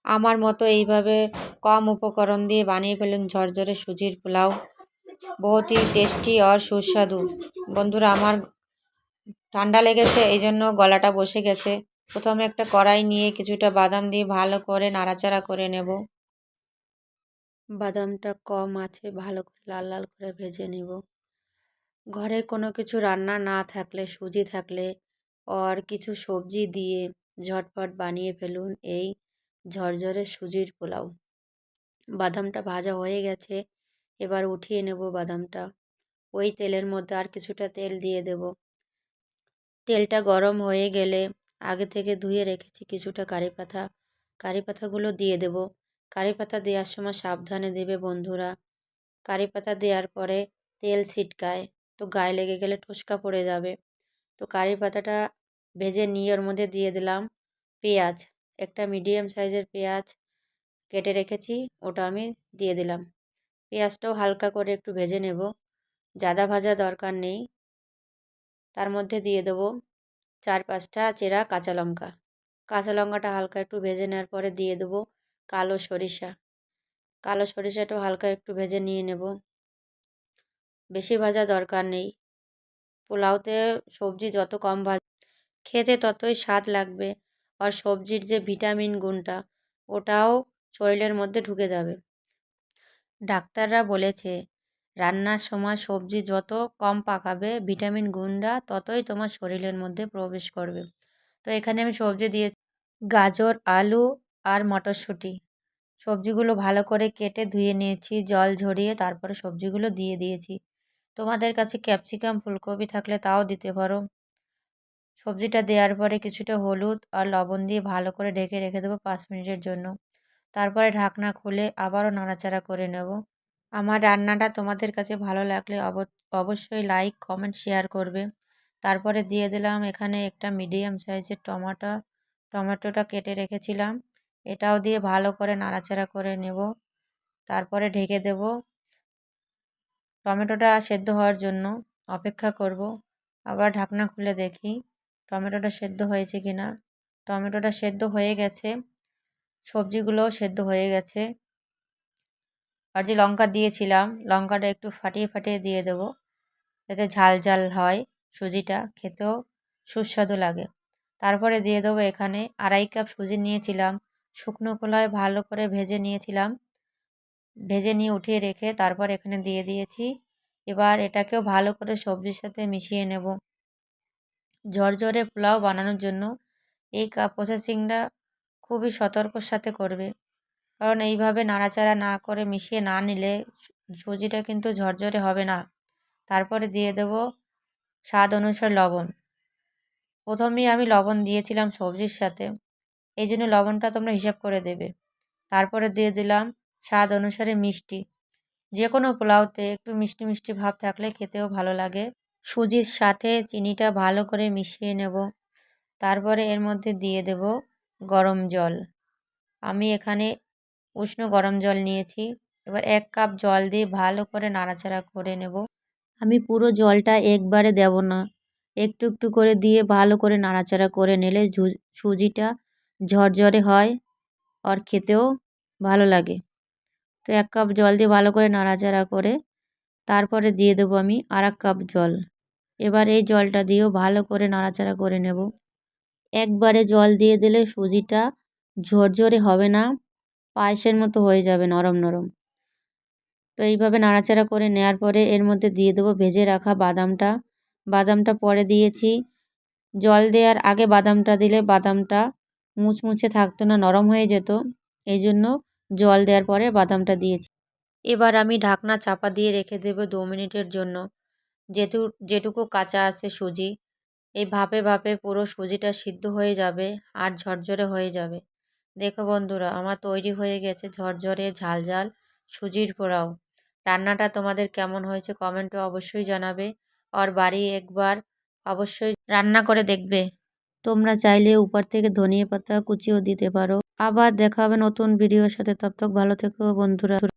আমার মতো এইভাবে কম উপকরণ দিয়ে বানিয়ে ফেলুন ঝরঝরে সুজির পোলাও। बहुत ही টেস্টি আর সুস্বাদু। বন্ধুরা, আমার ঠান্ডা লেগেছে, এই জন্য গলাটা বসে গেছে। প্রথমে একটা কড়াই নিয়ে কিছুটা বাদাম দিয়ে ভালো করে নাড়াচাড়া করে নেব। বাদামটা কম আছে ভালো করে লাল লাল করে ভেজে নেব। ঘরে কোনো কিছু রান্না না থাকলে, সুজি থাকলে আর কিছু সবজি দিয়ে ঝটপট বানিয়ে ফেলুন এই ঝরঝরে সুজির পোলাও। বাদামটা ভাজা হয়ে গেছে, এবার উঠিয়ে নেব বাদামটা। ওই তেলের মধ্যে আর কিছুটা তেল দিয়ে দেব। তেলটা গরম হয়ে গেলে আগে থেকে ধুয়ে রেখেছি কিছুটা কারি পাতা, কারি পাতাগুলো দিয়ে দেব। কারি পাতা দেওয়ার সময় সাবধানে দেবে বন্ধুরা। কারি পাতা দেওয়ার পরে তেল ছিটকায়, তো গায়ে লেগে গেলে ঠোসকা পড়ে যাবে। তো কারি পাতাটা ভেজে নিয়ে ওর মধ্যে দিয়ে দিলাম পেঁয়াজ। একটা মিডিয়াম সাইজের পেঁয়াজ কেটে রেখেছি, ওটা আমি দিয়ে দিলাম। পেঁয়াজটাও হালকা করে একটু ভেজে নেব, ज़्यादा ভাজা দরকার নেই। তার মধ্যে দিয়ে দেব 4-5টা চেরা কাঁচা লঙ্কা। কাঁচা লঙ্কাটা হালকা একটু ভেজে নেওয়ার পরে দিয়ে দেব কালো সরিষা। কালো সরিষাটাও হালকা একটু ভেজে নিয়ে নেব, বেশি ভাজা দরকার নেই। পোলাওতে সবজি যত কম খেতে ততই স্বাদ লাগবে, আর সবজির যে ভিটামিন গুণটা ওটাও শরীরের মধ্যে ঢুকে যাবে। ডাক্তাররা বলেছে রান্নার সময় সবজি যত কম পাকাবে ভিটামিন গুণটা ততই তোমার শরীরের মধ্যে প্রবেশ করবে। তো এখানে আমি সবজি দিয়েছি গাজর, আলু আর মটরশুঁটি। সবজিগুলো ভালো করে কেটে ধুয়ে নিয়েছি, জল ঝরিয়ে তারপরে সবজিগুলো দিয়ে দিয়েছি। তোমাদের কাছে ক্যাপসিকাম, ফুলকপি থাকলে তাও দিতে পারো। সবজিটা দেওয়ার পরে কিছুটা হলুদ আর লবণ দিয়ে ভালো করে ঢেকে রেখে দেবো 5 মিনিটের জন্য। তারপরে ঢাকনা খুলে আবারও নাড়াচাড়া করে নেব। আমার রান্নাটা তোমাদের কাছে ভালো লাগলে অবশ্যই লাইক, কমেন্ট, শেয়ার করবে। তারপরে দিয়ে দিলাম এখানে একটা মিডিয়াম সাইজের টমেটোটা কেটে রেখেছিলাম, এটাও দিয়ে ভালো করে নাড়াচাড়া করে নেব। তারপরে ঢেকে দেব। টমেটোটা সেদ্ধ হওয়ার জন্য অপেক্ষা করব। আবার ঢাকনা খুলে দেখি টমেটোটা সেদ্ধ হয়েছে কিনা। টমেটোটা সেদ্ধ হয়ে গেছে, সবজিগুলোও সেদ্ধ হয়ে গেছে। আর যে লঙ্কা দিয়েছিলাম লঙ্কাটা একটু ফাটিয়ে ফাটিয়ে দিয়ে দেব, যাতে ঝাল ঝাল হয়, সুজিটা খেতেও সুস্বাদু লাগে। তারপরে দিয়ে দেবো এখানে 2.5 কাপ সুজি নিয়েছিলাম, শুকনো খোলায় ভালো করে ভেজে নিয়েছিলাম। ভেজে নিয়ে উঠিয়ে রেখে তারপর এখানে দিয়ে দিয়েছি। এবার এটাকেও ভালো করে সবজির সাথে মিশিয়ে নেব। ঝরঝরে পোলাও বানানোর জন্য এই প্রসেসিংটা খুবই সতর্কর সাথে করবে, কারণ এইভাবে নাড়াচাড়া না করে মিশিয়ে না নিলে সুজিটা কিন্তু ঝরঝরে হবে না। তারপরে দিয়ে দেব স্বাদ অনুসারে লবণ। প্রথমেই আমি লবণ দিয়েছিলাম সবজির সাথে, এই জন্য লবণটা তোমরা হিসাব করে দেবে। তারপরে দিয়ে দিলাম স্বাদ অনুসারে মিষ্টি। যে কোনো পোলাওতে একটু মিষ্টি মিষ্টি ভাব থাকলে খেতেও ভালো লাগে। সুজির সাথে চিনিটা ভালো করে মিশিয়ে নেব। তারপরে এর মধ্যে দিয়ে দেব গরম জল। আমি এখানে উষ্ণ গরম জল নিয়েছি। এবার 1 কাপ জল দিয়ে ভালো করে নাড়াচাড়া করে নেব। আমি পুরো জলটা একবারে দেব না, একটু একটু করে দিয়ে ভালো করে নাড়াচাড়া করে নিলে সুজিটা ঝরঝরে হয় আর খেতেও ভালো লাগে। তো 1 কাপ জল দিয়ে ভালো করে নাড়াচাড়া করে তারপরে দিয়ে দেবো আমি 2.5 কাপ জল। এবার এই জলটা দিয়েও ভালো করে নাড়াচাড়া করে নেব। একবারে জল দিয়ে দিলে সুজিটা ঝরঝরে হবে না, পায়েসের মতো হয়ে যাবে নরম নরম। তো এইভাবে নাড়াচাড়া করে নেওয়ার পরে এর মধ্যে দিয়ে দেবো ভেজে রাখা বাদামটা। বাদামটা পরে দিয়েছি। জল দেওয়ার আগে বাদামটা দিলে বাদামটা মুচমুচে থাকতো না, নরম হয়ে যেত, এই জন্য জল দেওয়ার পরে বাদামটা দিয়েছি। এবার আমি ঢাকনা চাপা দিয়ে রেখে দেবো 2 মিনিটের জন্য। যেটুকু কাঁচা আছে সুজি, এই ভাপে ভাপে পুরো সুজিটা সিদ্ধ হয়ে যাবে আর ঝরঝরে হয়ে যাবে। দেখো বন্ধুরা, আমার তৈরি হয়ে গেছে ঝরঝরে ঝাল ঝাল সুজির পোলাও। রান্নাটা তোমাদের কেমন হয়েছে কমেন্টে অবশ্যই জানাবে, আর বাড়ি একবার অবশ্যই রান্না করে দেখবে। তোমরা চাইলে উপর থেকে ধনিয়া পাতা কুচিও দিতে পারো। আবার দেখা হবে নতুন ভিডিওর সাথে, তব তক ভালো থেকো বন্ধুরা।